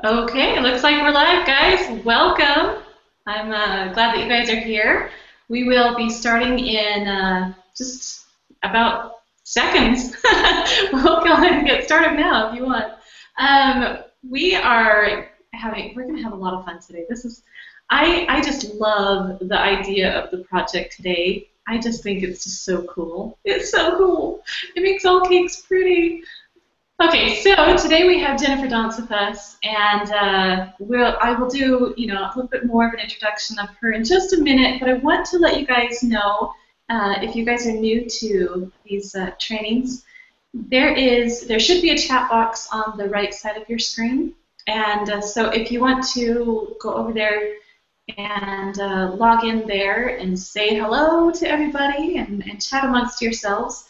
Okay, it looks like we're live, guys. Welcome. I'm glad that you guys are here. We will be starting in just about seconds. We'll go ahead and get started now if you want. We're going to have a lot of fun today. I just love the idea of the project today. I just think it's just so cool. It's so cool. It makes all cakes pretty. Okay, so today we have Jennifer Dontz with us, and I will do a little bit more of an introduction of her in just a minute. But I want to let you guys know, if you guys are new to these trainings, there should be a chat box on the right side of your screen, and so if you want to go over there and log in there and say hello to everybody and chat amongst yourselves.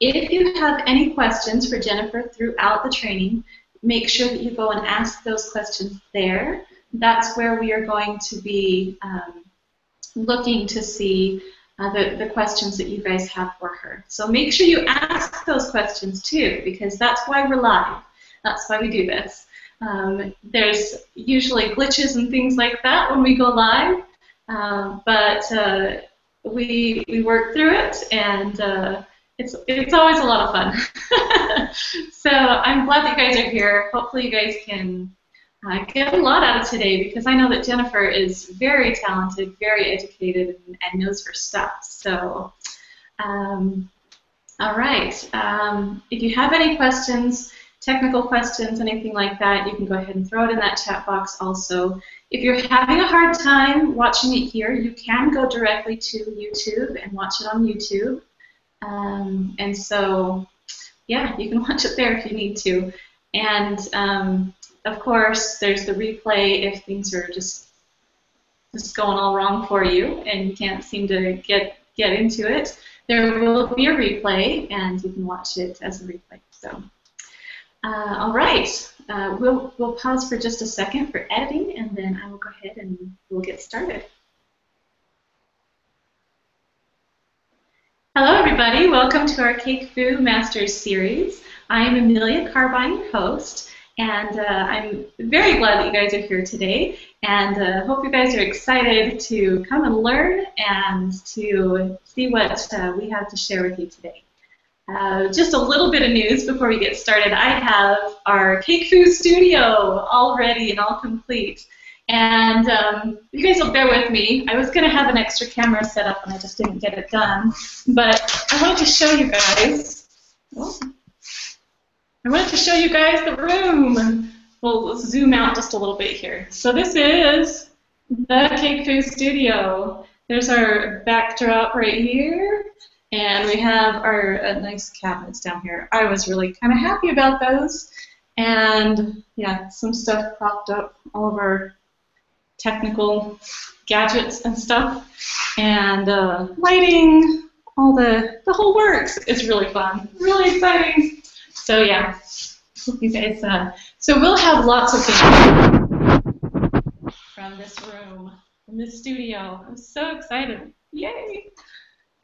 If you have any questions for Jennifer throughout the training, make sure that you go and ask those questions there. That's where we are going to be looking to see the questions that you guys have for her. So make sure you ask those questions too, because that's why we're live. That's why we do this. There's usually glitches and things like that when we go live, but we work through it, and it's always a lot of fun. So I'm glad that you guys are here. Hopefully you guys can get a lot out of today, because I know that Jennifer is very talented, very educated, and knows her stuff. So, all right. If you have any questions, technical questions, anything like that, you can go ahead and throw it in that chat box also. If you're having a hard time watching it here, you can go directly to YouTube and watch it on YouTube. And so, yeah, you can watch it there if you need to. And, of course, there's the replay if things are just going all wrong for you and you can't seem to get into it. There will be a replay, and you can watch it as a replay. So, all right, we'll pause for just a second for editing, and then I will go ahead and we'll get started. Hello, everybody. Welcome to our CakeFu Masters series. I am Amelia Carbine, your host, and I'm very glad that you guys are here today, and hope you guys are excited to come and learn and to see what we have to share with you today. Just a little bit of news before we get started. I have our CakeFu studio all ready and all complete. And you guys will bear with me. I was going to have an extra camera set up, and I just didn't get it done. But I wanted to show you guys. The room. We'll zoom out just a little bit here. So this is the CakeFu studio. There's our backdrop right here, and we have our nice cabinets down here. I was really kind of happy about those, and yeah, some stuff propped up, all of our technical gadgets and stuff, and lighting, all the whole works. It's really fun, really exciting. So yeah, hope you guys. So we'll have lots of things from this room, from this studio. I'm so excited! Yay!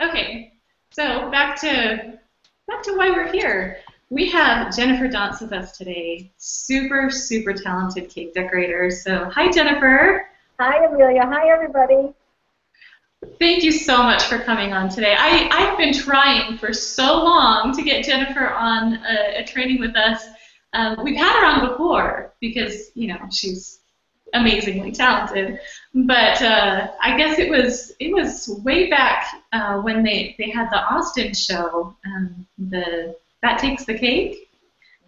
Okay, so back to why we're here. We have Jennifer Dontz with us today. Super, super talented cake decorator. So, hi, Jennifer. Hi, Amelia. Hi, everybody. Thank you so much for coming on today. I've been trying for so long to get Jennifer on a training with us. We've had her on before because, she's amazingly talented. But I guess it was way back when they had the Austin show, That Takes the Cake,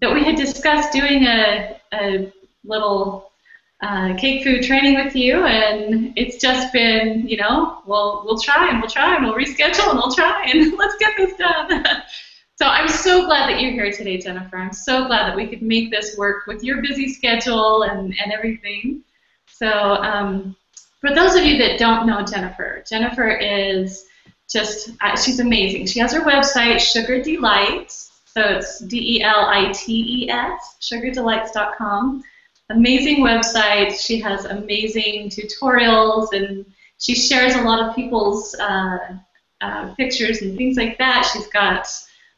that we had discussed doing a little CakeFu training with you, and it's just been, we'll try and we'll reschedule and we'll try and let's get this done. So I'm so glad that you're here today, Jennifer. I'm so glad that we could make this work with your busy schedule and everything. So for those of you that don't know Jennifer, Jennifer is just, she's amazing. She has her website, Sugar Delights. So it's DELITES, sugardelights.com. Amazing website. She has amazing tutorials, and she shares a lot of people's pictures and things like that. She's got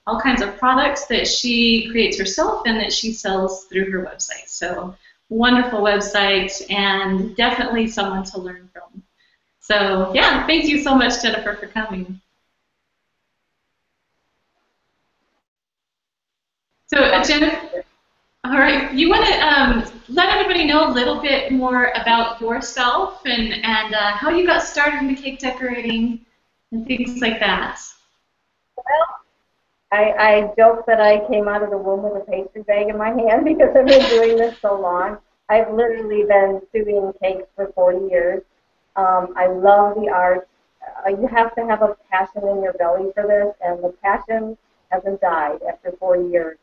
all kinds of products that she creates herself and that she sells through her website. So wonderful website and definitely someone to learn from. So yeah, thank you so much, Jennifer, for coming. So Jennifer, all right, you want to let everybody know a little bit more about yourself and how you got started into cake decorating and things like that. Well, I joke that I came out of the womb with a pastry bag in my hand because I've been doing this so long. I've literally been doing cakes for 40 years. I love the art. You have to have a passion in your belly for this, and the passion hasn't died after 40 years.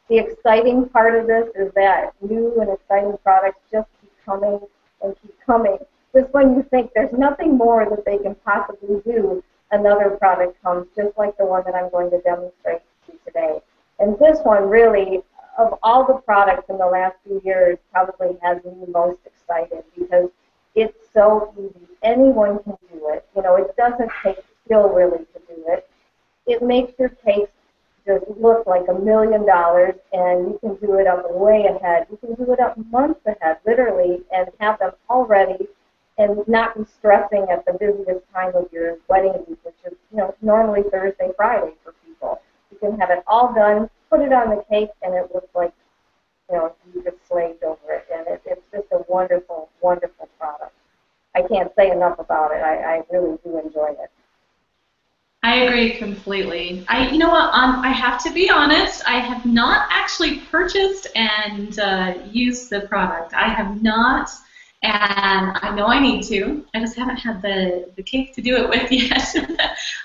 The exciting part of this is that new and exciting products just keep coming and keep coming. Just when you think there's nothing more that they can possibly do, another product comes, just like the one that I'm going to demonstrate to you today. And this one really, of all the products in the last few years, probably has me most excited because it's so easy. Anyone can do it. You know, it doesn't take skill really to do it. It makes your cakes just look like $1 million, and you can do it up way ahead. You can do it up months ahead, literally, and have them all ready and not be stressing at the busiest time of your wedding week, which is, you know, normally Thursday, Friday for people. You can have it all done, put it on the cake, and it looks like, you know, you just slaved over it. And it's just a wonderful, wonderful product. I can't say enough about it. I really do enjoy it. I agree completely. You know what? I have to be honest. I have not actually purchased and used the product. I have not, and I know I need to. I just haven't had the cake to do it with yet.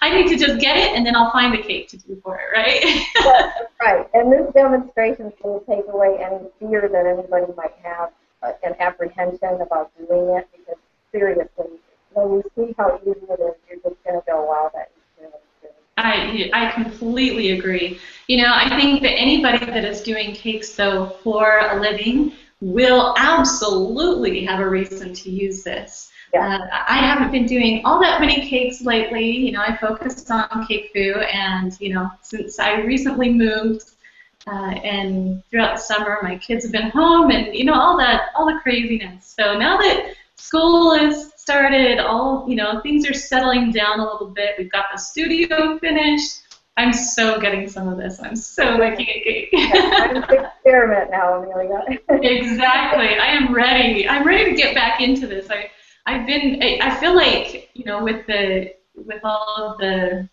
I need to just get it, and then I'll find the cake to do for it, right? That's right. And this demonstration will take away any fear that anybody might have, an apprehension about doing it, because seriously, when you see how easy it is, you're just going to go, wow, that is really good. I completely agree. You know, I think that anybody that is doing cakes, though, for a living will absolutely have a reason to use this. Yeah. I haven't been doing all that many cakes lately. You know, I focused on CakeFu, and, you know, since I recently moved and throughout the summer, my kids have been home and, you know, all the craziness. So now that school is started, you know, things are settling down a little bit. We've got the studio finished. I'm so getting some of this. I'm so making a cake. I'm to experiment now, Amelia. Exactly. I am ready. I'm ready to get back into this. I feel like, you know, with all of the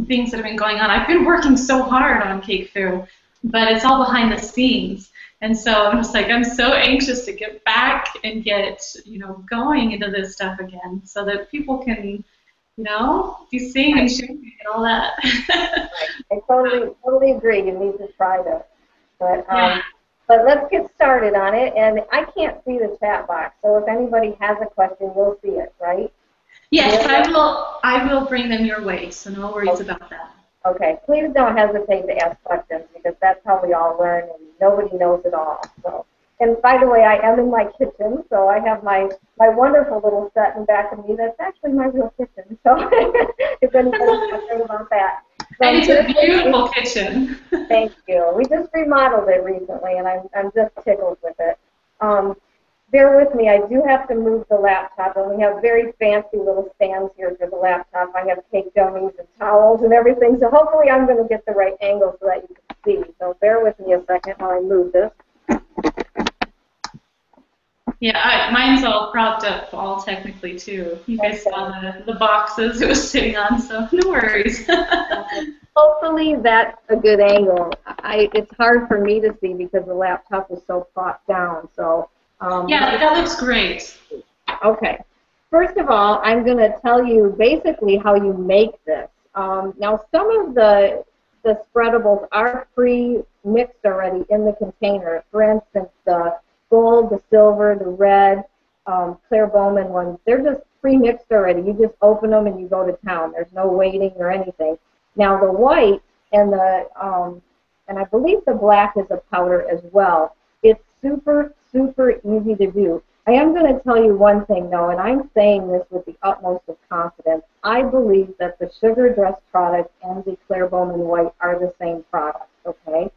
things that have been going on, I've been working so hard on CakeFu, but it's all behind the scenes. And so I'm just like, I'm so anxious to get back and get, you know, going into this stuff again so that people can, you know, be seeing and shooting and all that. I totally agree. You need to try this. But Yeah. but let's get started on it. And I can't see the chat box, so if anybody has a question, you'll see it, right? Yes, I will bring them your way, so no worries about that. Okay, please don't hesitate to ask questions because that's how we all learn and nobody knows it all. So, and by the way, I am in my kitchen, so I have my wonderful little set in back of me. That's actually my real kitchen. So if anybody's wondering about that. So and it's a beautiful kitchen. Thank you. We just remodeled it recently, and I'm just tickled with it. Bear with me, I do have to move the laptop, and we have very fancy little stands here for the laptop. I have cake dummies and towels and everything, so hopefully I'm going to get the right angle so that you can see. So bear with me a second while I move this. Yeah, mine's all propped up, all technically, too. You guys saw the boxes it was sitting on, so no worries. Hopefully that's a good angle. It's hard for me to see because the laptop is so propped down, so... yeah, that looks great. Okay. First of all, I'm going to tell you basically how you make this. Now, some of the spreadables are pre-mixed already in the container. For instance, the gold, the silver, the red, Claire Bowman ones, they're just pre-mixed already. You just open them and you go to town. There's no waiting or anything. Now, the white and and I believe the black is a powder as well. It's super, super easy to do. I am going to tell you one thing, though, and I'm saying this with the utmost of confidence. I believe that the Sugar Dress product and the Claire Bowman White are the same product, okay?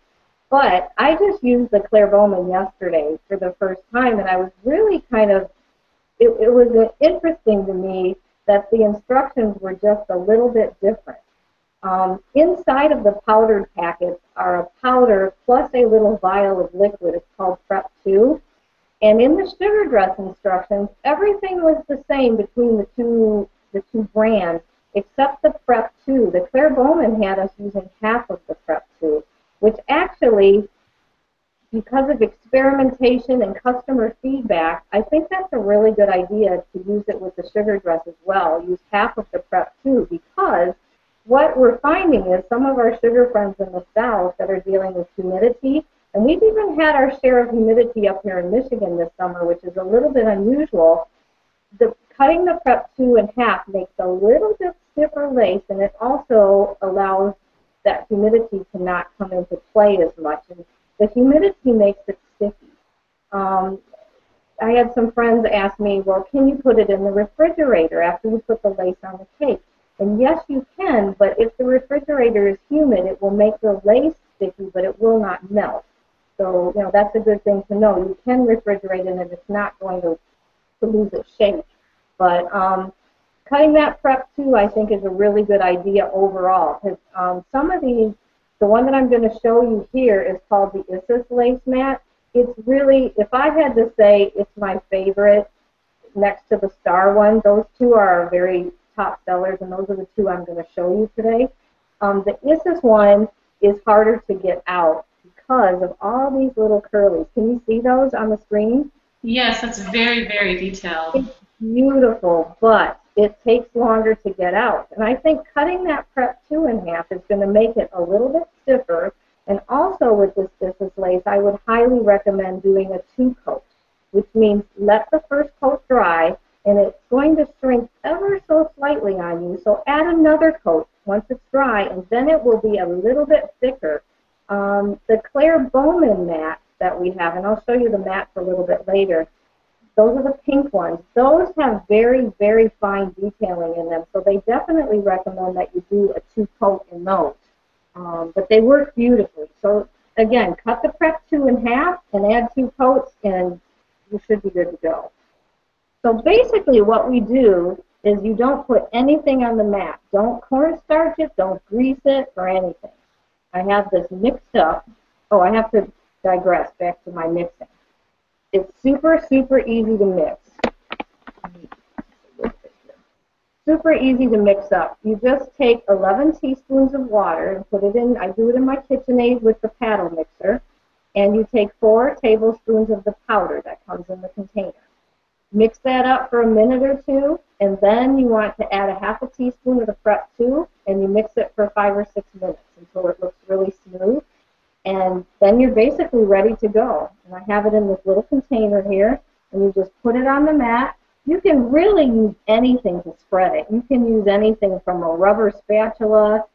But I just used the Claire Bowman yesterday for the first time, and I was really kind of, it was interesting to me that the instructions were just a little bit different. Inside of the powdered packets are a powder plus a little vial of liquid. It's called Prep 2. And in the sugar dress instructions, everything was the same between the two brands, except the Prep 2. The Claire Bowman had us using half of the Prep 2, which actually, because of experimentation and customer feedback, I think that's a really good idea to use it with the sugar dress as well. Use half of the Prep 2, because what we're finding is some of our sugar friends in the South that are dealing with humidity, and we've even had our share of humidity up here in Michigan this summer, which is a little bit unusual. Cutting the Prep 2 in half makes a little bit stiffer lace, and it also allows that humidity to not come into play as much. And the humidity makes it sticky. I had some friends ask me, well, can you put it in the refrigerator after you put the lace on the cake? And yes, you can, but if the refrigerator is humid, it will make the lace sticky, but it will not melt. So, that's a good thing to know. You can refrigerate it, and it's not going to lose its shape. But cutting that Prep 2, I think, is a really good idea overall. Because some of these, the one that I'm going to show you here is called the Isis lace mat. It's really, if I had to say it's my favorite next to the Star one, those two are very top sellers, and those are the two I'm going to show you today. The Isis one is harder to get out because of all these little curlies. Can you see those on the screen? Yes, that's very, very detailed. It's beautiful, but it takes longer to get out. And I think cutting that Prep 2 in half is going to make it a little bit stiffer. And also with this Isis lace, I would highly recommend doing a 2-coat, which means let the first coat dry, and it's going to shrink ever so slightly on you. So add another coat once it's dry, and then it will be a little bit thicker. The Claire Bowman mat that we have, and I'll show you the mats a little bit later, those are the pink ones. Those have very, very fine detailing in them, so they definitely recommend that you do a 2-coat in those. But they work beautifully. So again, cut the Prep 2 in half and add 2 coats, and you should be good to go. So basically what we do is you don't put anything on the mat. Don't cornstarch it, don't grease it, or anything. I have this mixed up. Oh, I have to digress back to my mixing. It's super, super easy to mix. Super easy to mix up. You just take 11 teaspoons of water and put it in. I do it in my KitchenAid with the paddle mixer. And you take 4 tablespoons of the powder that comes in the container. Mix that up for a minute or 2, and then you want to add a half a teaspoon of the Prep 2, and you mix it for 5 or 6 minutes until it looks really smooth. And then you're basically ready to go. And I have it in this little container here, and you just put it on the mat. You can really use anything to spread it. You can use anything from a rubber spatula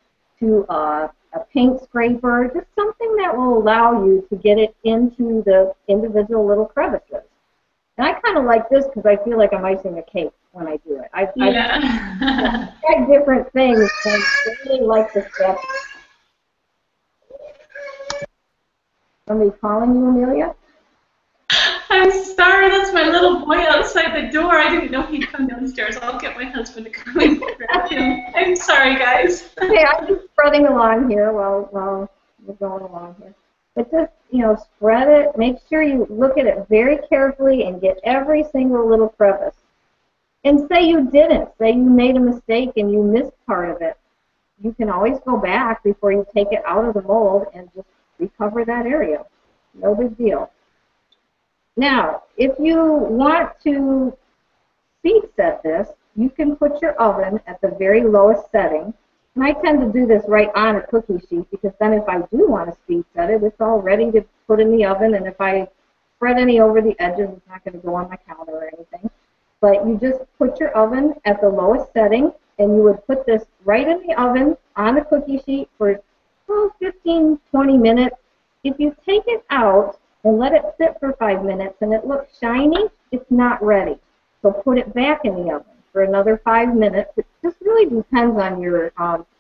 to a paint scraper, just something that will allow you to get it into the individual little crevices. And I kind of like this because I feel like I'm icing a cake when I do it. I've tried different things, and I really like this stuff. Somebody calling you, Amelia? I'm sorry, that's my little boy outside the door. I didn't know he'd come downstairs. I'll get my husband to come and grab him. I'm sorry, guys. Okay, I'm just spreading along here while we're going along here. But just, spread it. Make sure you look at it very carefully and get every single little crevice. And say you didn't. Say you made a mistake and you missed part of it. You can always go back before you take it out of the mold and just recover that area. No big deal. Now, if you want to speed set this, you can put your oven at the very lowest setting. And I tend to do this right on a cookie sheet because then if I do want to speed set it, it's all ready to put in the oven. And if I spread any over the edges, it's not going to go on my counter or anything. But you just put your oven at the lowest setting, and you would put this right in the oven on the cookie sheet for 15, 20 minutes. If you take it out and let it sit for 5 minutes and it looks shiny, it's not ready. So put it back in the oven for another 5 minutes. It just really depends on your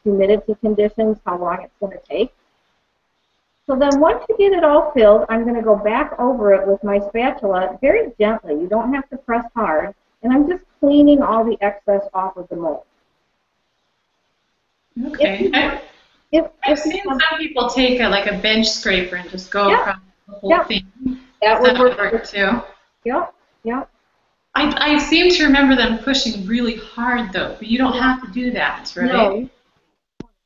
humidity conditions, how long it's going to take. So then once you get it all filled, I'm going to go back over it with my spatula very gently. You don't have to press hard. And I'm just cleaning all the excess off of the mold. Okay. I've seen some people take like a bench scraper and just go across the whole thing. That would work too. Yep, yep. I seem to remember them pushing really hard though, but you don't have to do that, right? No,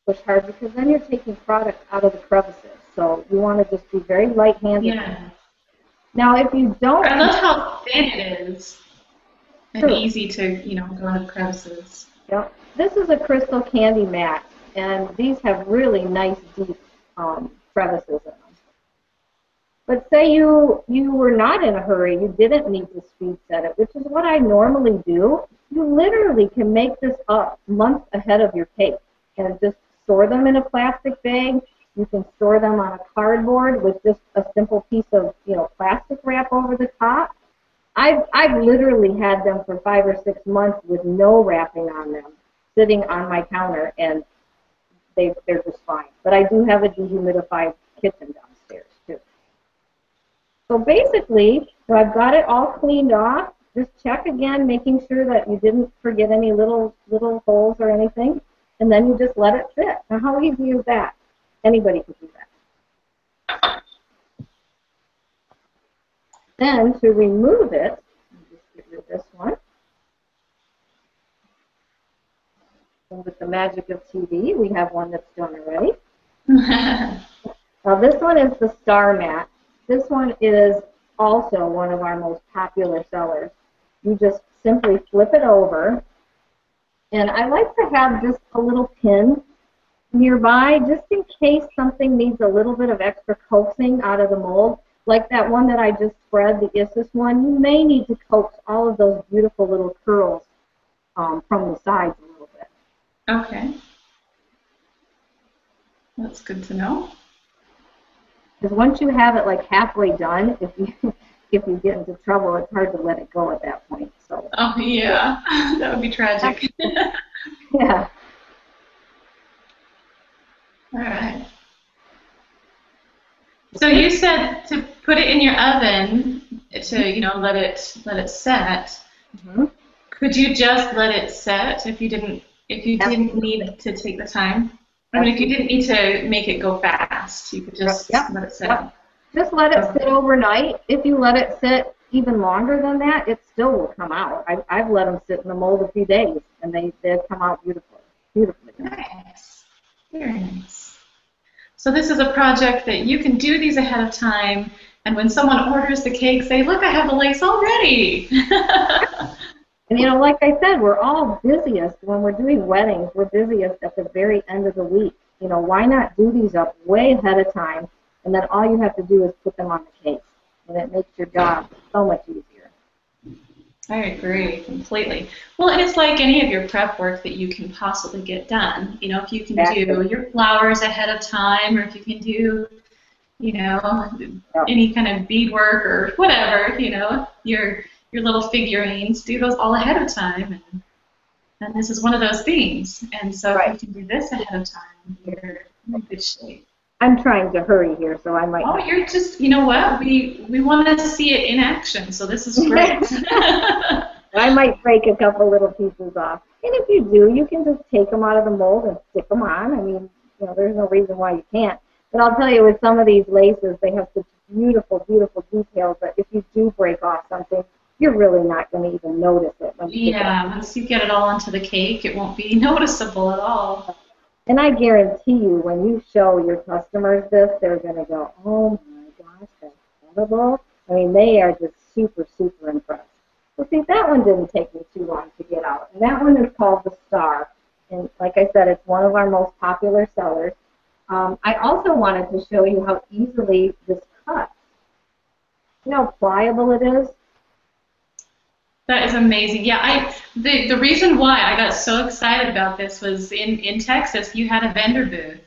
push hard because then you're taking product out of the crevices. So you want to just be very light-handed. Yeah. Now, if you don't, I love how thin it is and easy to, go in the crevices. Yep. This is a crystal candy mat, and these have really nice deep crevices in them. But say you were not in a hurry, you didn't need to speed set it, which is what I normally do. You literally can make this up months ahead of your cake and just store them in a plastic bag. You can store them on a cardboard with just a simple piece of plastic wrap over the top. I've literally had them for 5 or 6 months with no wrapping on them, sitting on my counter, and they're just fine. But I do have a dehumidified kitchen downstairs too. So basically, so I've got it all cleaned off. Just check again, making sure that you didn't forget any little holes or anything, and then you just let it sit. Now, how easy is that? Anybody can do that. Then to remove it, I'll just get rid of this one. And with the magic of TV, we have one that's done already. Now this one is the Star Mat. This one is also one of our most popular sellers. You just simply flip it over. And I like to have just a little pin nearby, just in case something needs a little bit of extra coaxing out of the mold. Like that one that I just spread, the Isis one, you may need to coax all of those beautiful little curls from the sides a little bit. Okay. That's good to know. Because once you have it like halfway done, if you get into trouble, it's hard to let it go at that point. So. Oh yeah, that would be tragic. Yeah. All right. So you said to put it in your oven to let it set. Mm-hmm. Could you just let it set if you didn't need to take the time? I mean, if you didn't need to make it go fast, you could just let it set. Yep. Just let it sit overnight. If you let it sit even longer than that, it still will come out. I've let them sit in the mold a few days, and they come out beautifully. Nice. Very nice. So this is a project that you can do these ahead of time, and when someone orders the cake, say, look, I have the lace already. And like I said, we're all busiest when we're doing weddings. We're busiest at the very end of the week. Why not do these up way ahead of time, and then all you have to do is put them on the cake, and it makes your job so much easier. I agree completely. Well, and it's like any of your prep work that you can possibly get done. If you can do your flowers ahead of time, or if you can do, any kind of beadwork or whatever, your little figurines, do those all ahead of time. And this is one of those things. And so if you can do this ahead of time, you're in good shape. I'm trying to hurry here, so I might. Oh, you're just, what? We want to see it in action, so this is great. I might break a couple little pieces off. And if you do, you can just take them out of the mold and stick them on. I mean, there's no reason why you can't. But I'll tell you, with some of these laces, they have such beautiful, beautiful details that if you do break off something, you're really not going to even notice it. Once you get it all onto the cake, it won't be noticeable at all. And I guarantee you, when you show your customers this, they're going to go, oh my gosh, that's incredible. I mean, they are just super, super impressed. So see, that one didn't take me too long to get out. And that one is called the Star. And like I said, it's one of our most popular sellers. I also wanted to show you how easily this cuts. You know how pliable it is? That is amazing. Yeah, the reason why I got so excited about this was in Texas, you had a vendor booth.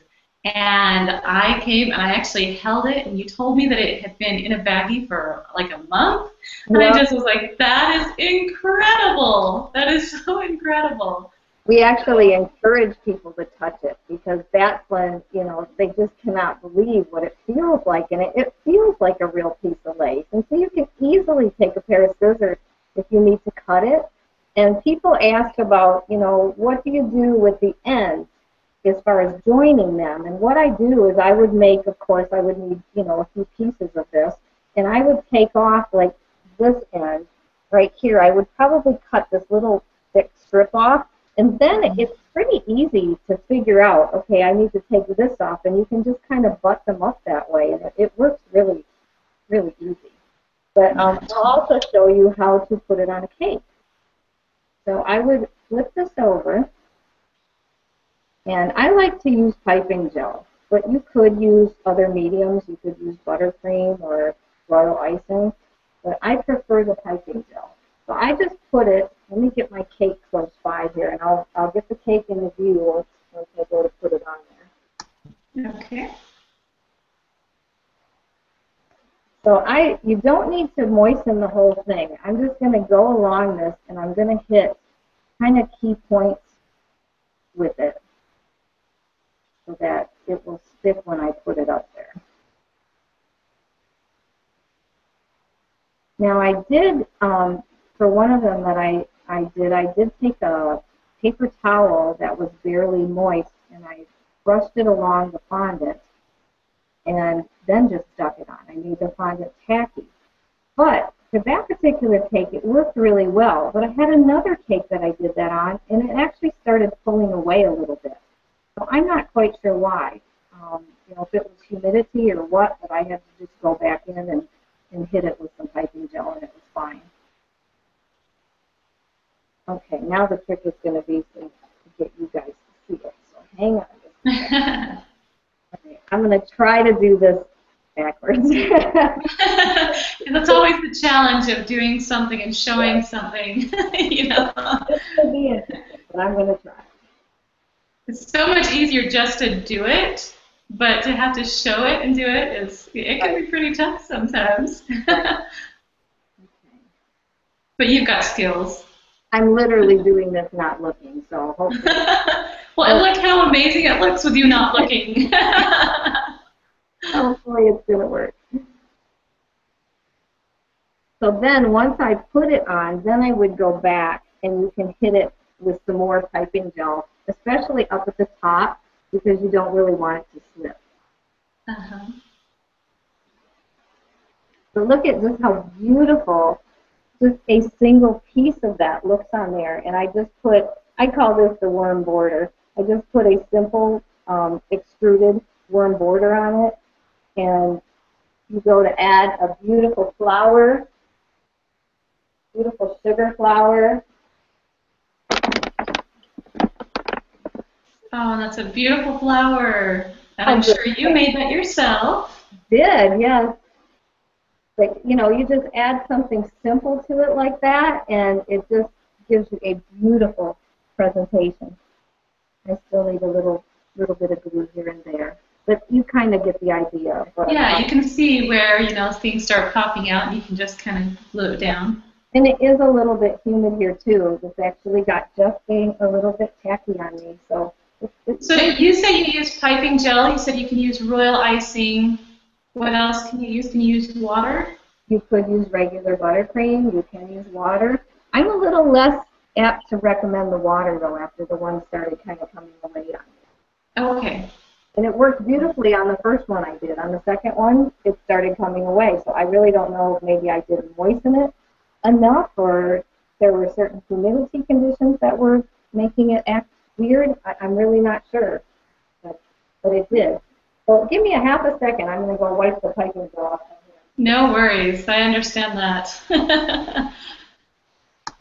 And I came and I actually held it, and you told me that it had been in a baggie for like a month. And I just was like, that is incredible. That is so incredible. We actually encourage people to touch it because that's when, you know, they just cannot believe what it feels like. And it feels like a real piece of lace. And so you can easily take a pair of scissors if you need to cut it. And people ask about, you know, what do you do with the ends as far as joining them? And what I do is I would make, of course, I would need, you know, a few pieces of this. And I would take off like this end right here. I would probably cut this little thick strip off. And then it's pretty easy to figure out, okay, I need to take this off, and you can just kind of butt them up that way, and it works really, really easy. But I'll also show you how to put it on a cake. So I would flip this over, and I like to use piping gel, but you could use other mediums. You could use buttercream or royal icing, but I prefer the piping gel. So I just put it, let me get my cake close by here, and I'll get the cake in the view once I go to put it on there. Okay. So you don't need to moisten the whole thing. I'm just going to go along this, and I'm going to hit kind of key points with it so that it will stick when I put it up there. Now I did, for one of them that I did take a paper towel that was barely moist, and I brushed it along the fondant and then just stuck it on. I made the fondant tacky. But for that particular cake, it worked really well. But I had another cake that I did that on, and it actually started pulling away a little bit. So I'm not quite sure why. You know, if it was humidity or what, but I had to just go back in and hit it with some piping gel, and it was fine. Okay, now the trick is going to be to get you guys to see it. So hang on. Okay, I'm going to try to do this backwards. That's always the challenge of doing something and showing something, you know. This could be interesting, but I'm going to try. It's so much easier just to do it, but to have to show it and do it can be pretty tough sometimes. But you've got skills. I'm literally doing this not looking, so hopefully. Well, and look how amazing it looks with you not looking. Hopefully it's going to work. So then once I put it on, then I would go back and you can hit it with some more piping gel, especially up at the top because you don't really want it to slip. Uh-huh. So look at just how beautiful just a single piece of that looks on there. And I just put, I call this the worm border. I just put a simple extruded worm border on it. And you go to add a beautiful flower, beautiful sugar flower. Oh, that's a beautiful flower. And I'm sure you made that yourself. Did, yes. Like, you know, you just add something simple to it like that, and it just gives you a beautiful presentation. I still need a little bit of glue here and there, but you kind of get the idea. Yeah, you can see where, you know, things start popping out, and you can just kind of glue it down. And it is a little bit humid here too. It's actually got just being a little bit tacky on me, so. So you said you use piping gel. You said you can use royal icing. What else can you use? Can you use water? You could use regular buttercream. You can use water. I'm a little less apt to recommend the water, though, after the one started kind of coming away on me. Oh, okay. And it worked beautifully on the first one I did. On the second one, it started coming away. So I really don't know if maybe I didn't moisten it enough or there were certain humidity conditions that were making it act weird. I'm really not sure, but it did. Well, give me a half a second. I'm going to go wipe the piping gel off. No worries. I understand that.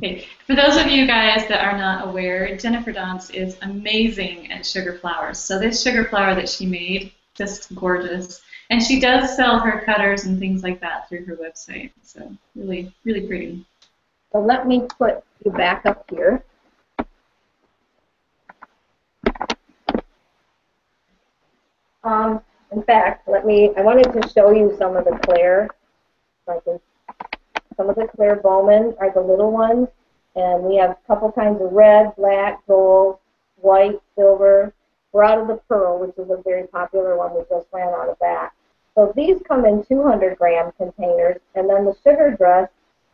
Okay. For those of you guys that are not aware, Jennifer Dontz is amazing at sugar flowers. So this sugar flower that she made, just gorgeous. And she does sell her cutters and things like that through her website. So really, really pretty. So let me put you back up here. In fact, I wanted to show you some of the Claire, some of the Claire Bowman are the little ones, And we have a couple kinds of red, black, gold, white, silver. We're out of the pearl, which is a very popular one. We just ran out of that. So these come in 200-gram containers, and then the sugar dress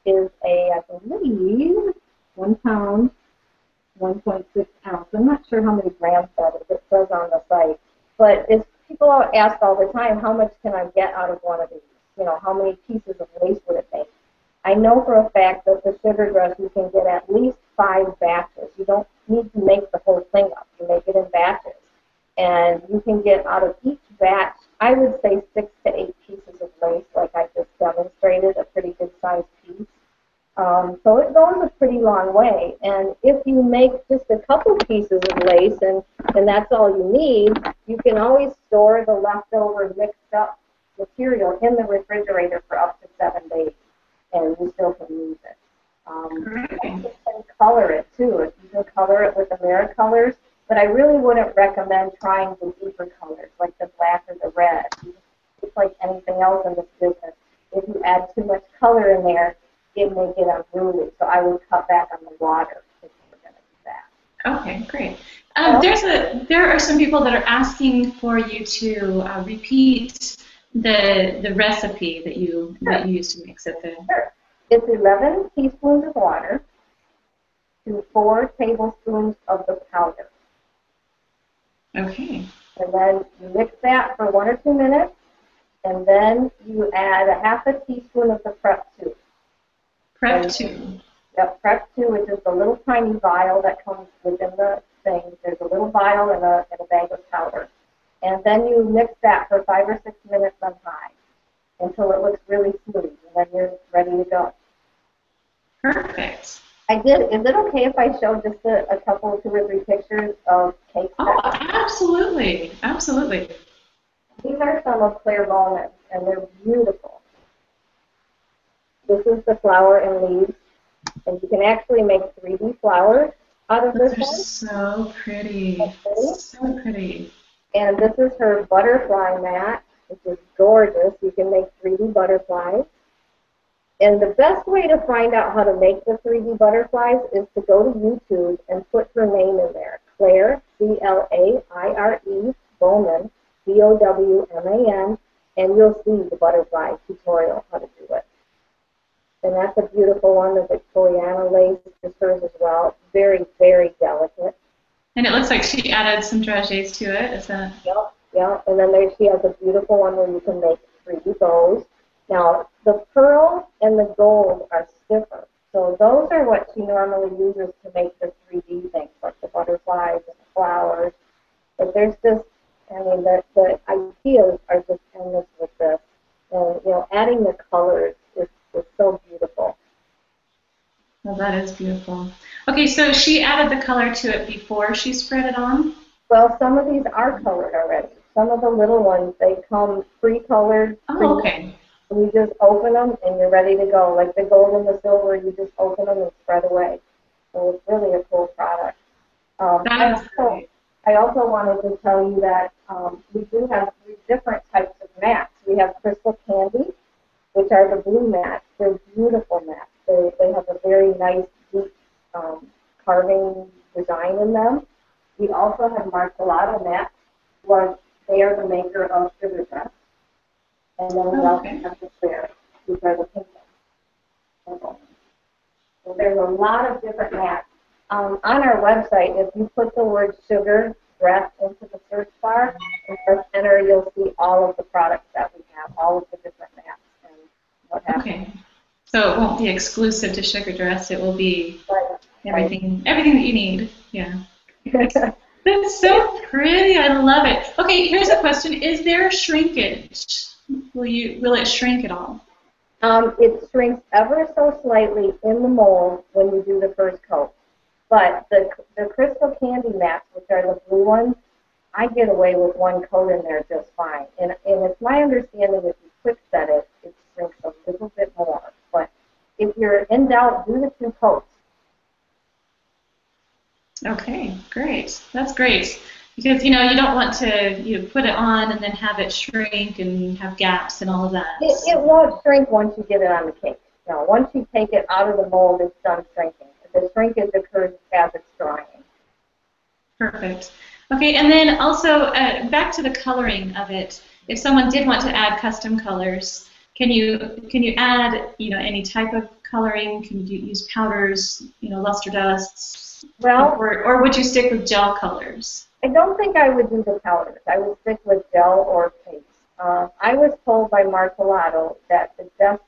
is I believe, 1 pound, 1.6 ounce. I'm not sure how many grams that is. It says on the site. But people ask all the time, how much can I get out of one of these? You know, how many pieces of lace would it make? I know for a fact that the sugar dress you can get at least 5 batches. You don't need to make the whole thing up. You make it in batches. And you can get out of each batch, I would say 6 to 8 pieces of lace, like I just demonstrated, a pretty good sized piece. So it goes a pretty long way. And if you make just a couple pieces of lace and that's all you need, you can always store the leftover mixed up material in the refrigerator for up to 7 days, and you still can use it. You can color it too. You can color it with Americolors, but I really wouldn't recommend trying the deeper colors like the black or the red. It's like anything else in this business. If you add too much color in there, it may get unruly. So I would cut back on the water if you're going to do that. Okay, great. There are some people that are asking for you to repeat the recipe that you used to mix it. Sure. It's 11 teaspoons of water to 4 tablespoons of the powder. Okay. And then you mix that for 1 or 2 minutes, and then you add a half a teaspoon of the Prep 2. Prep 2. Yep, Prep 2, which is the little tiny vial that comes within the thing. There's a little vial and a bag of powder. And then you mix that for 5 or 6 minutes on high until it looks really smooth, and then you're ready to go. Perfect. Is it okay if I show just a couple, 2 or 3 pictures of cake? Oh, absolutely. Absolutely. These are some of Claire Bowman's, and they're beautiful. This is the flower and leaves, and you can actually make 3D flowers out of this one. They're so pretty. So pretty. And this is her butterfly mat, which is gorgeous. You can make 3D butterflies. And the best way to find out how to make the 3D butterflies is to go to YouTube and put her name in there. Claire, C-L-A-I-R-E, Bowman, B-O-W-M-A-N, and you'll see the butterfly tutorial, how to do it. And that's a beautiful one. The Victoriana lace is hers as well. Very, very delicate. And it looks like she added some dragées to it, is that? Yep. And then she has a beautiful one where you can make 3D bows. Now, the pearl and the gold are stiffer. So those are what she normally uses to make the 3D things, like the butterflies and the flowers. But there's just, the ideas are just endless with this. And, adding the colors is so beautiful. Well, that is beautiful. Okay, so she added the color to it before she spread it on? Well, some of these are colored already. Some of the little ones, they come pre-colored. Oh, okay. And you just open them and you're ready to go. Like the gold and the silver, you just open them and spread away. So it's really a cool product. I also wanted to tell you that we do have 3 different types of mats. We have Crystal Candy, which are the blue mats. They're beautiful mats. They have a very nice, deep carving design in them. We also have Marcellata mats, where they are the maker of Sugar Dress. And then we also have the Clear, which are the pink ones. So there's a lot of different mats. On our website, if you put the word Sugar Dress into the search bar and press enter, you'll see all of the products that we have, all of the different mats and what have you. Okay. So it won't be exclusive to Sugar Dress. It will be everything that you need. Yeah. That's so pretty. I love it. Okay, here's a question. Is there shrinkage? Will it shrink at all? It shrinks ever so slightly in the mold when you do the first coat. But the Crystal Candy mats, which are the blue ones, I get away with 1 coat in there just fine. And it's my understanding if you quick set it, it shrinks a little bit more. But if you're in doubt, do the 2 coats. Okay, great. That's great. Because, you don't want to put it on and then have it shrink and have gaps and all of that. It won't shrink once you get it on the cake. No, once you take it out of the mold, it's done shrinking. The shrinkage occurs as it's drying. Perfect. Okay, and then also back to the coloring of it. If someone did want to add custom colors, can you add any type of coloring? Can you use powders, luster dusts? Well, or would you stick with gel colors? I don't think I would do the powders. I would stick with gel or paste. I was told by Martelato that the best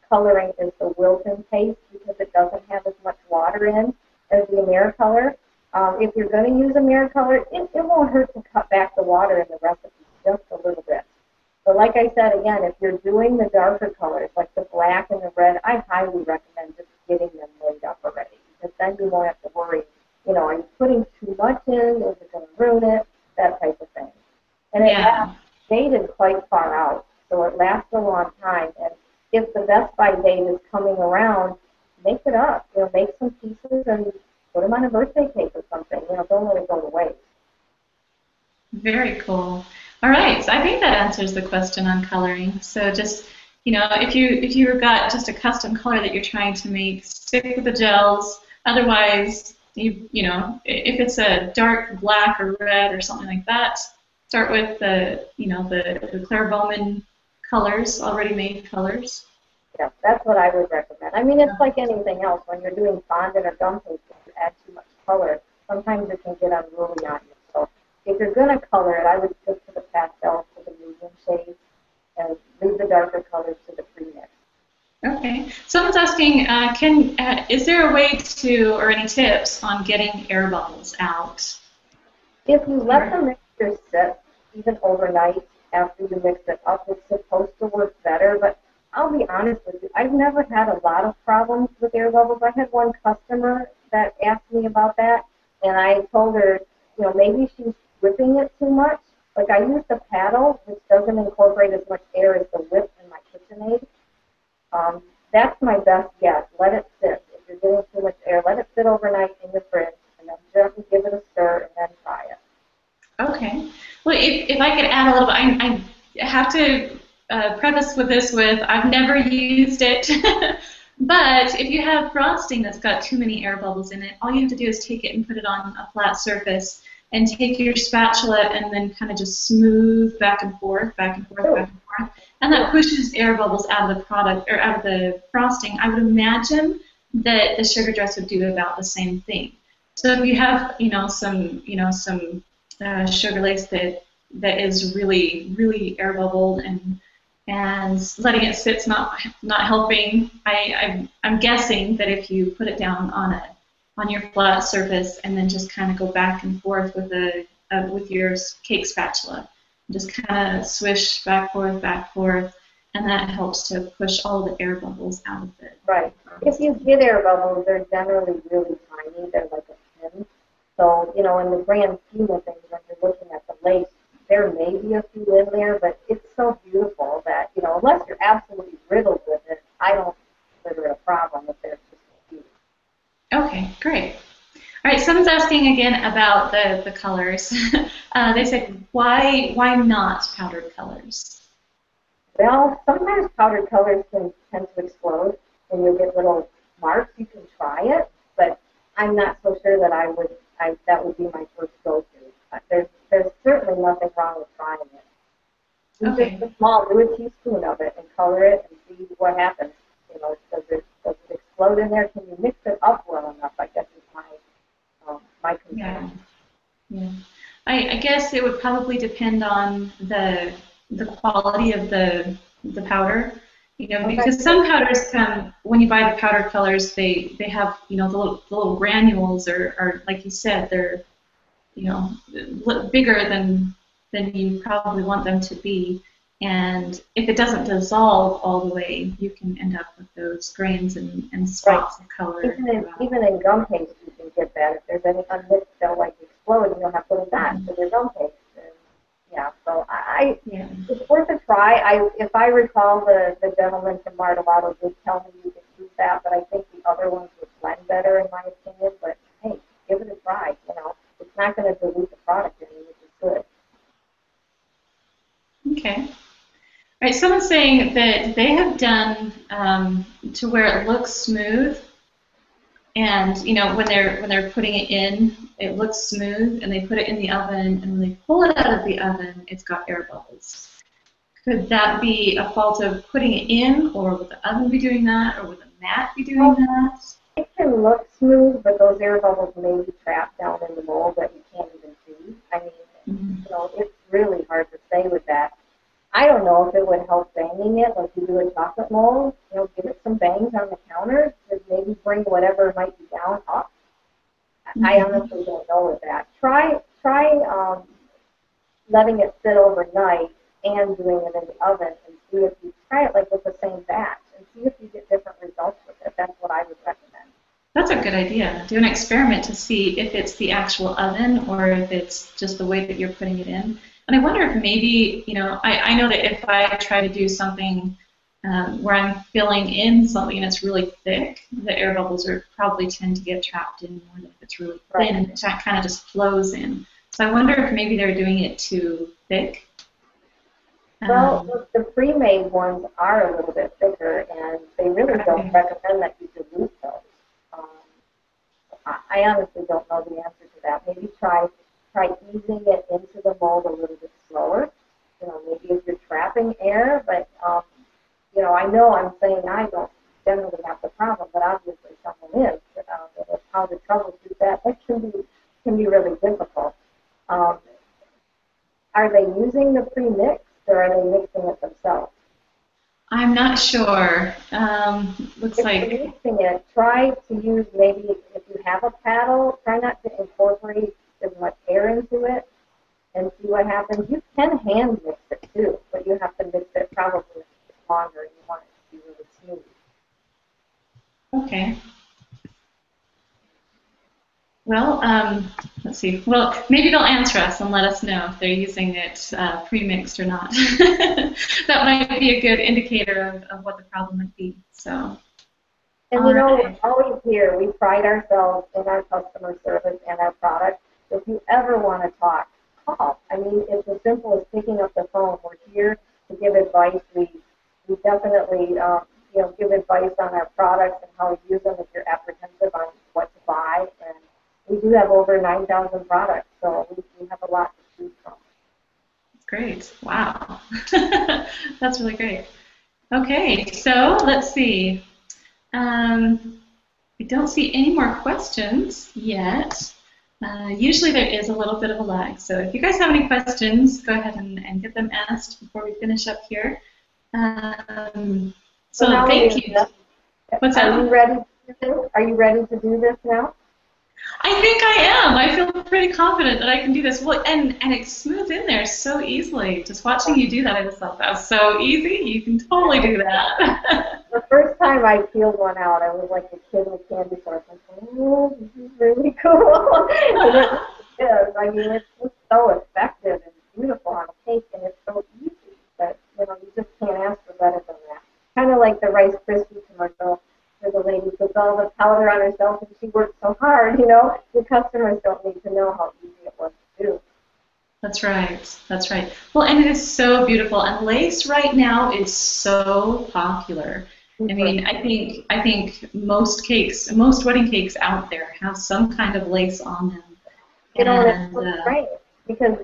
coloring is the Wilton paste because it doesn't have as much water in as the Americolor. If you're going to use Americolor, it won't hurt to cut back the water in the recipe just a little bit. But like I said, again, if you're doing the darker colors, like the black and the red, I highly recommend just getting them laid up already because then you won't have to worry, are you putting too much in? Is it going to ruin it? That type of thing. And it lasts dated quite far out, so it lasts a long time. And if the Best By date is coming around, make it up. Make some pieces and put them on a birthday cake or something. Don't let it go to waste. Very cool. All right, so I think that answers the question on coloring. So just, if you've got just a custom color that you're trying to make, stick with the gels. Otherwise, if it's a dark black or red or something like that, start with the Claire Bowman colors, already made colors. Yeah, that's what I would recommend. I mean, it's like anything else. When you're doing fondant or gum paste, if you add too much color, sometimes it can get unruly on you. So if you're going to color it, I would stick to the pastels, to the medium shades, and leave the darker colors to the pre-mix. Okay. Someone's asking, is there a way to, or any tips on getting air bubbles out? If you let the mixture sit, even overnight after you mix it up, it's supposed to work better. But I'll be honest with you, I've never had a lot of problems with air bubbles. I had one customer that asked me about that, and I told her, maybe she's whipping it too much. Like I use the paddle, which doesn't incorporate as much air as the whip in my KitchenAid. That's my best guess. Let it sit. If you're getting too much air, let it sit overnight in the fridge, and then gently give it a stir, and then try it. Okay. Well, if I could add a little bit, I have to preface with this with I've never used it, but if you have frosting that's got too many air bubbles in it, all you have to do is take it and put it on a flat surface and take your spatula and then kind of just smooth back and forth, back and forth, back and forth, and that pushes air bubbles out of the product or out of the frosting. I would imagine that the sugar dress would do about the same thing. So if you have some sugar lace that is really, really air bubbled and letting it sit's not helping. I'm guessing that if you put it down on your flat surface and then just kind of go back and forth with your cake spatula, just kind of swish back forth, and that helps to push all the air bubbles out of it. Right. If you get air bubbles, they're generally really tiny. They're like a pin. So, in the grand scheme of things, when you're looking at the lace, there may be a few in there, but it's so beautiful that, unless you're absolutely riddled with it, I don't consider it a problem if they're just cute. Okay, great. All right, someone's asking again about the colors. They said, why not powdered colors? Well, sometimes powdered colors can tend to explode, and you'll get little marks. You can try it, but I'm not so sure that that would be my first go-to. There's certainly nothing wrong with trying it. Okay. Just do a teaspoon of it and color it and see what happens. Does it explode in there? Can you mix it up well enough? I guess is my concern. Yeah. I guess it would probably depend on the quality of the powder. Because some powders come, when you buy the powder colors, they have, the little granules are like you said, they're, bigger than you probably want them to be. And if it doesn't dissolve all the way, you can end up with those grains and spots of color. Even in gum paste, you can get that. If there's any unmixed, they'll explode, and you'll have little dots in your gum paste. So it's worth a try. If I recall, the gentleman from Martelato did tell me you could use that, but I think the other ones would blend better, in my opinion. But hey, give it a try. It's not going to dilute the product any, which is good. Okay. All right. Someone's saying that they have done to where it looks smooth, And when they're putting it in, it looks smooth, and they put it in the oven, and when they pull it out of the oven, it's got air bubbles. Could that be a fault of putting it in, or would the oven be doing that, or would the mat be doing that? It can look smooth, but those air bubbles may be trapped down in the mold that you can't even see. I mean, it's really hard to say with that. I don't know if it would help banging it, like you do a chocolate mold. Give it some bangs on the counter to maybe bring whatever might be down up. I honestly don't know with that. Try letting it sit overnight and doing it in the oven, and see if you try it like with the same batch, and see if you get different results with it. That's what I would recommend. That's a good idea. Do an experiment to see if it's the actual oven or if it's just the way that you're putting it in. And I wonder if maybe, I know that if I try to do something where I'm filling in something that's really thick, the air bubbles probably tend to get trapped in more than if it's really thin, and it kind of just flows in. So I wonder if maybe they're doing it too thick. Well, the pre-made ones are a little bit thicker, and they really don't recommend that you dilute those. I honestly don't know the answer to that. Maybe try easing it into the mold a little bit slower. Maybe if you're trapping air, but I know I'm saying I don't generally have the problem, but obviously someone is. How to troubleshoot that can be really difficult. Are they using the pre-mix, or are they mixing it themselves? I'm not sure. Looks if like you're mixing it, try to use, maybe if you have a paddle, try not to incorporate as much air into it, and see what happens. You can hand mix it too, but you have to mix it probably longer, and you want it to be really smooth. Okay. Well, let's see. Well, maybe they'll answer us and let us know if they're using it pre-mixed or not. That might be a good indicator of what the problem might be. So. And we're always here. We pride ourselves in our customer service and our product. If you ever want to talk, call. I mean, it's as simple as picking up the phone. We're here to give advice. We definitely give advice on our products and how to use them if you're apprehensive on what to buy. And we do have over 9,000 products, so we have a lot to choose from. Great. Wow. That's really great. Okay, so let's see. I don't see any more questions yet. Usually there is a little bit of a lag, so if you guys have any questions, go ahead and get them asked before we finish up here. So thank you. What's that? Are you ready to do this now? I think I am. I feel pretty confident that I can do this. Well, and it's smooth in there so easily. Just watching you do that, I just thought that was so easy. You can totally do that. The first time I peeled one out, I was like a kid with candy stores. I was like, oh, this is really cool. And it is. I mean, it's just so effective and beautiful on a cake, and it's so easy. But, you just can't ask for better than that. Kind of like the Rice Krispie commercial, where the lady puts all the powder on herself and she works so hard, Your customers don't need to know how easy it was to do. That's right. That's right. Well, and it is so beautiful. And lace right now is so popular. I mean, I think most wedding cakes out there have some kind of lace on them. It's so great. Because,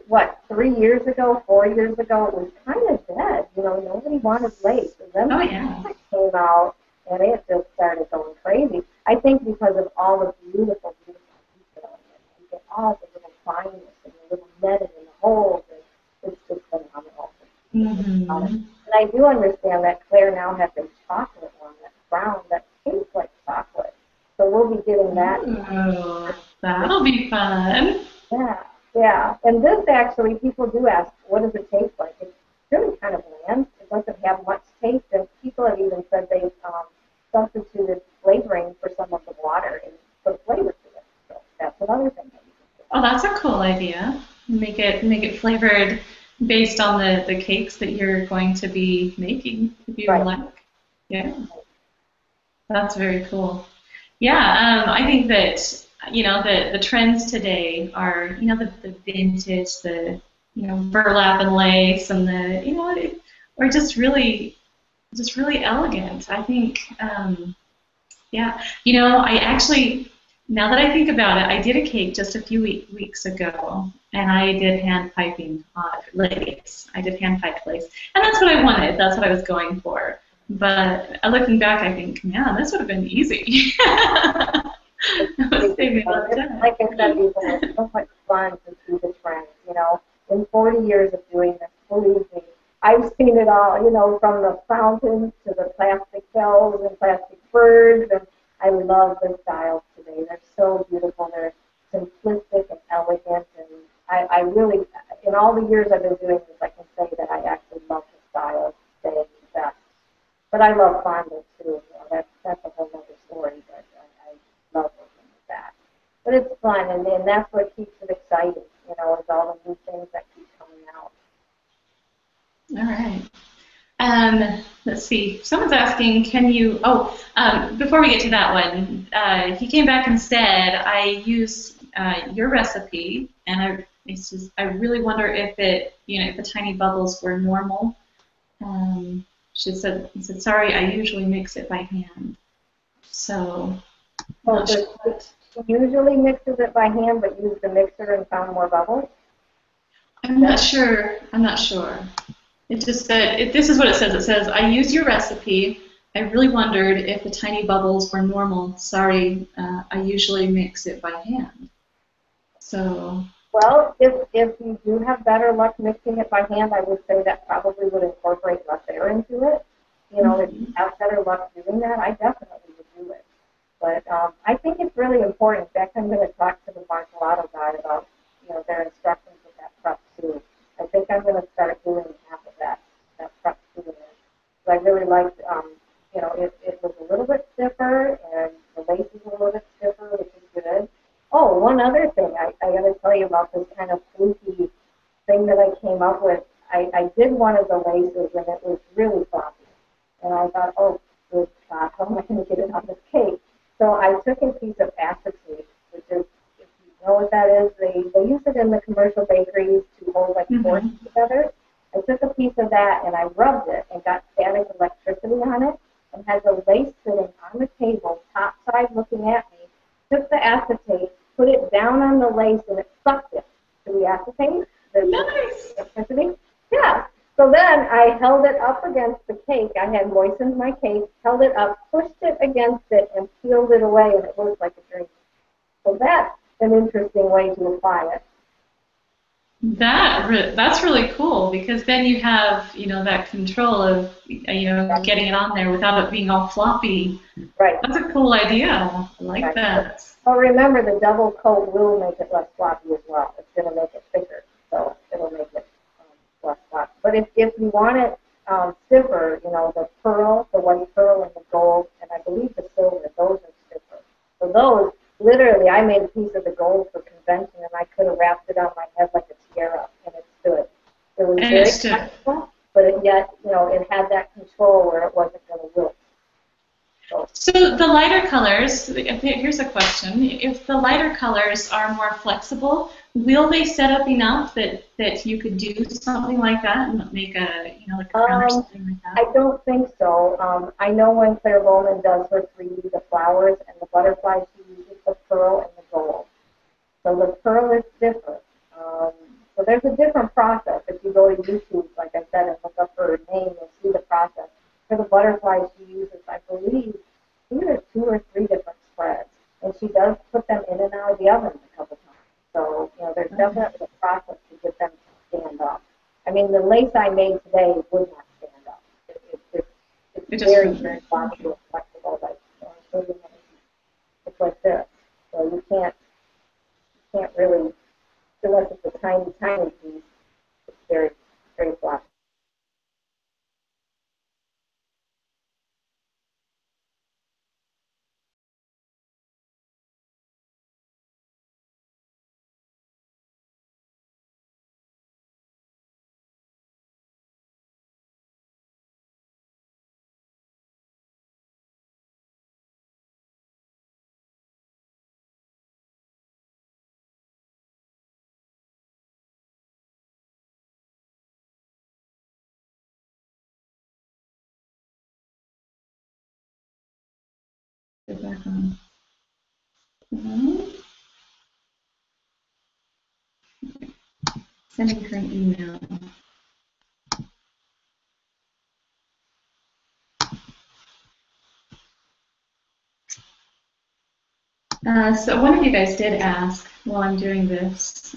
3 years ago, 4 years ago, it was kind of dead. Nobody wanted lace. And then it came out, and it just started going crazy. I think because of all the beautiful detail in it. You get all the little fineness and the little netting and the holes, and it's just phenomenal. And I do understand that Claire now has a chocolate one that's brown that tastes like chocolate. So we'll be getting that. Oh, that'll be fun. Yeah. And this actually, people do ask, what does it taste like? It's really kind of bland. It doesn't have much taste, and people have even said they've substituted flavoring for some of the water and put flavor to it. So that's another thing that you can do. Oh, that's a cool idea. Make it flavored based on the cakes that you're going to be making, if you like. Yeah. That's very cool. Yeah, I think that the trends today are the vintage, the burlap and lace, and are just really elegant. I think Yeah. I actually, now that I think about it, I did a cake just a few weeks ago, and I did hand piping lace. I did hand piped lace, and that's what I wanted. That's what I was going for. But looking back, I think, man, this would have been easy. That would save me a lot of time. Like I said before, it's so much fun to see the trends, In 40 years of doing this, believe me, I've seen it all, from the fountains to the plastic bells and plastic birds, and I love the styles today. They're so beautiful. They're simplistic and elegant, and I really, in all the years I've been doing this, I can say that I actually love the styles today the best. But I love fondant too. That's a whole other story, but I love working with that. But it's fun, and that's what keeps it exciting, is all the new things that keep coming out. All right. Let's see. Someone's asking, before we get to that one, he came back and said, I use your recipe, and I really wonder if if the tiny bubbles were normal. He said, sorry, I usually mix it by hand. So, He usually mixes it by hand, but used the mixer and found more bubbles? I'm not sure. It just said, this is what it says. It says, I use your recipe. I really wondered if the tiny bubbles were normal. Sorry, I usually mix it by hand. So. Well, if you do have better luck mixing it by hand, I would say that probably would incorporate less air into it. If you have better luck doing that, I definitely would do it. But I think it's really important. In fact, I'm going to talk to the Marcelato guy about their instructions with that prep too. I think I'm going to start doing half of that prep too. So I really liked, it was a little bit stiffer, and the lace is a little bit stiffer, which is good. Oh, one other thing I got to tell you about this kind of fluky thing that I came up with. I did one of the laces, and it was really floppy. And I thought, oh, good God, how am I going to get it on this cake? So I took a piece of acetate, which is, if you know what that is, they use it in the commercial bakeries to hold like forks together. I took a piece of that and I rubbed it and got static electricity on it and had the lace sitting on the table, top side looking at me, took the acetate, put it down on the lace, and it sucked it to the acetate, the electricity. Yeah. So then I held it up against the cake. I had moistened my cake, held it up, pushed it against it, and peeled it away, and it worked like a dream. So that's an interesting way to apply it. That's really cool, because then you have that control of getting it on there without it being all floppy. Right. That's a cool idea. I like that. Well, remember, the double coat will make it less floppy as well. It's going to make it thicker, so it'll make it less floppy. But if you want it stiffer, the pearl, the white pearl and the gold, and I believe the silver, those are stiffer. So those, literally, I made a piece of the gold for convention, and I could have wrapped it on my head like a tiara, and it stood. It was very flexible, but yet, it had that control where it wasn't going to wilt. So the lighter colors, here's a question. If the lighter colors are more flexible, will they set up enough that you could do something like that and make like a crown or something like that? I don't think so. I know when Claire Bowman does her 3D, the flowers and the butterflies, she uses the pearl and the gold. So the pearl is different. So there's a different process. If you go to YouTube, like I said, and look up her name, you'll see the process. For the butterflies, she uses, I believe, either 2 or 3 different spreads. And she does put them in and out of the oven a couple times. So, there's definitely a process to get them to stand up. I mean, the lace I made today would not stand up. It's very, very flexible, like, it's like this. So you can't really, unless it's a tiny, tiny piece, it's very, very flexible. Go back on. Mhm. Sending her an email. So one of you guys did ask while I'm doing this.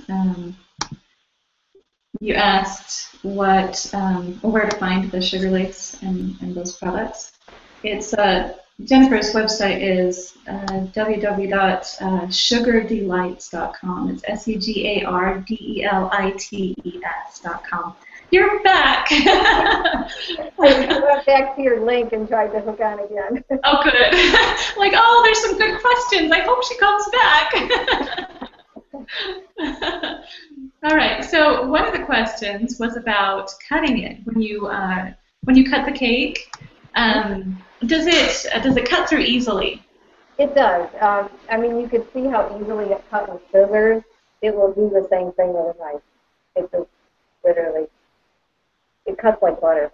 You asked where to find the sugar lace and those products. It's Jennifer's website is www.sugardelights.com. It's SEGARDELITES.com. You're back. I went back to your link and tried to hook on again. Oh, good. Like, oh, there's some good questions. I hope she comes back. All right. So one of the questions was about cutting it when you cut the cake. Does it cut through easily? It does. I mean, you could see how easily it cut with scissors. It will do the same thing with a knife. It just literally, it cuts like butter.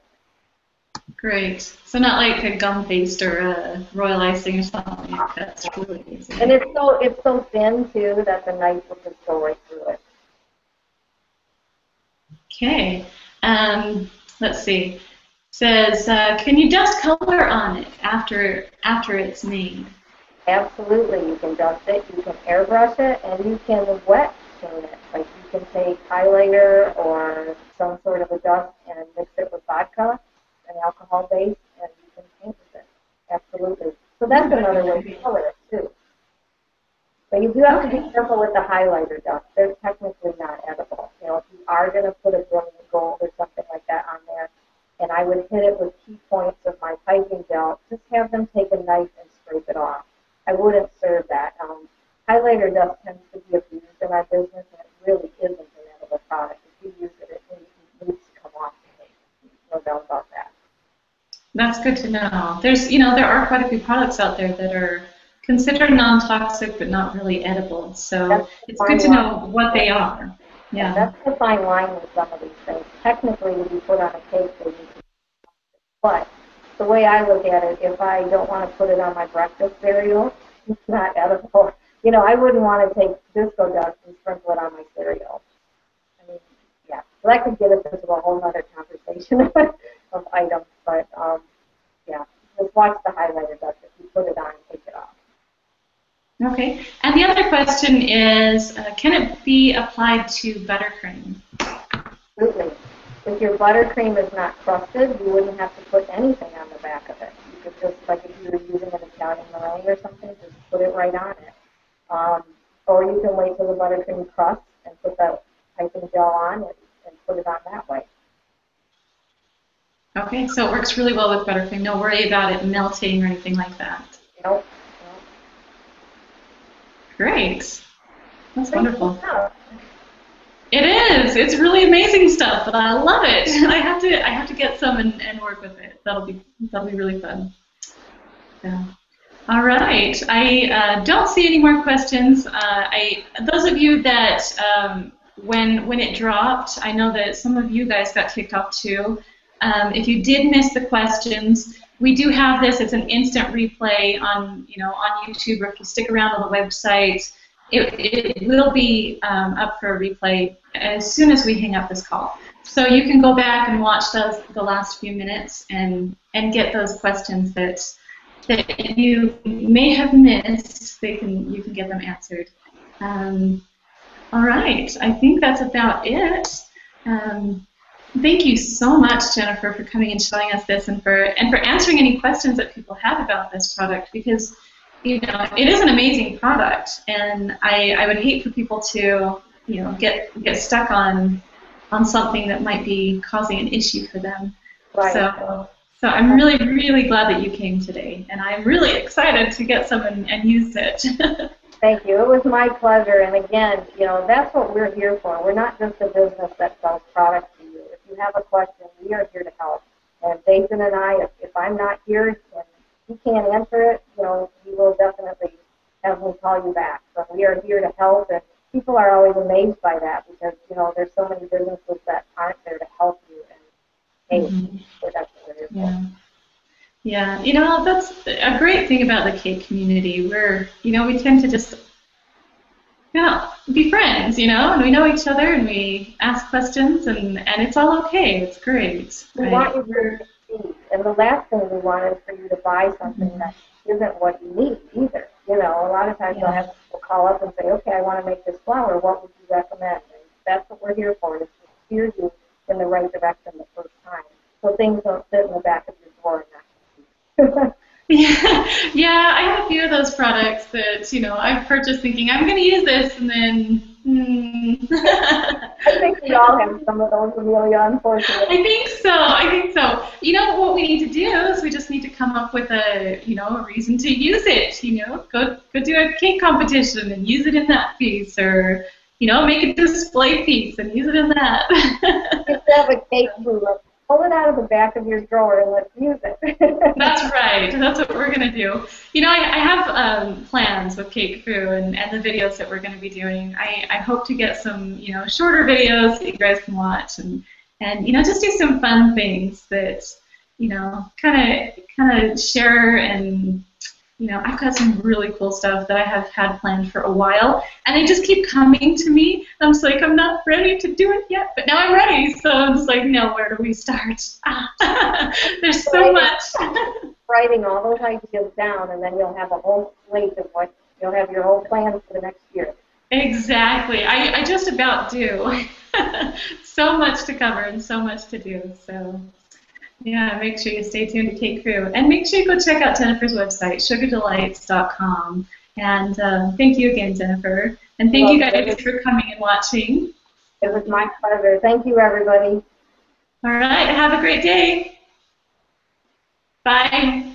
Great. So not like a gum paste or a royal icing or something. It cuts really easily. And it's so thin too that the knife will just go right through it. Okay. Let's see. It says, can you dust color on it after it's made? Absolutely. You can dust it, you can airbrush it, and you can wet paint it. Like you can take highlighter or some sort of a dust and mix it with vodka, an alcohol base, and you can paint with it. Absolutely. So that's another way to color it too. But you do have to be careful with the highlighter dust. They're technically not edible. You know, if you are going to put a brilliant gold or something like that on there, and I would hit it with key points of my piping gel, just have them take a knife and scrape it off. I wouldn't serve that. Highlighter dust tends to be abused in our business, and it really isn't an edible product. If you use it, it needs to come off the cake. No doubt about that. That's good to know. There are quite a few products out there that are considered non-toxic but not really edible. So it's good to know what they are. Yeah. That's the fine line with some of these things. Technically, when you put on a cake, they need to be but the way I look at it, if I don't want to put it on my breakfast cereal, it's not edible. You know, I wouldn't want to take disco dust and sprinkle it on my cereal. I mean, yeah. So that could get us into a whole other conversation of items. But, yeah, just watch the highlighter dust. If you put it on, take it off. Okay. And the other question is, can it be applied to buttercream? Absolutely. If your buttercream is not crusted, you wouldn't have to put anything on the back of it. You could just, like if you were using an Italian meringue or something, just put it right on it. Or you can wait till the buttercream crusts and put that piping gel on and put it on that way. Okay, so it works really well with buttercream. No worry about it melting or anything like that. Nope. Great. That's wonderful. Yeah. It is. It's really amazing stuff, but I love it. I have to get some and work with it. That'll be really fun. Yeah. All right. I don't see any more questions. Those of you that when it dropped, I know that some of you guys got kicked off too. If you did miss the questions, we do have this. It's an instant replay on YouTube, or if you stick around on the website, it will be up for a replay as soon as we hang up this call. So you can go back and watch the last few minutes and get those questions that you may have missed. You can get them answered. All right, I think that's about it. Thank you so much, Jennifer, for coming and showing us this, and for answering any questions that people have about this product, because it is an amazing product, and I would hate for people to get stuck on something that might be causing an issue for them. Right. So I'm really, really glad that you came today, and I'm really excited to get some and use it. Thank you. It was my pleasure, and again, that's what we're here for. We're not just a business that sells products to you. If you have a question, we are here to help. And Jason and I, if I'm not here and you can't answer it, we will definitely have me call you back. So we are here to help, and people are always amazed by that, because there's so many businesses that aren't there to help you, and hey, that's what we're here for. Yeah, you know, that's a great thing about the cake community. We tend to just, be friends, and we know each other and we ask questions and it's all okay. It's great, We right? want you to succeed, and the last thing we want is for you to buy something Mhm. that isn't what you need either. A lot of times you'll Yeah. have people call up and say, okay, I want to make this flower. What would you recommend? And that's what we're here for, is to steer you in the right direction the first time, so things don't sit in the back of your drawer and not. Yeah, yeah, I have a few of those products that, I've purchased thinking I'm going to use this and then, I think we all have some of those, Amelia, I unfortunately. think so. I think so. What we need to do is we just need to come up with a reason to use it. Go do a cake competition and use it in that piece, or make a display piece and use it in that. Just have a cake cooler. Pull it out of the back of your drawer and let's use it. That's right. That's what we're going to do. I have plans with CakeFu and the videos that we're going to be doing. I hope to get some, shorter videos that you guys can watch and just do some fun things that, kind of share and, I've got some really cool stuff that I have had planned for a while, and they just keep coming to me. I'm just like, I'm not ready to do it yet, but now I'm ready. So I'm just like, no, where do we start? There's so much. Writing all those ideas down, and then you'll have a whole slate of what you'll have your whole plan for the next year. Exactly. I just about do. So much to cover and so much to do. So yeah, make sure you stay tuned to CakeFu. And make sure you go check out Jennifer's website, sugardelights.com. And thank you again, Jennifer. And thank you guys for coming and watching. It was my pleasure. Thank you, everybody. All right, have a great day. Bye.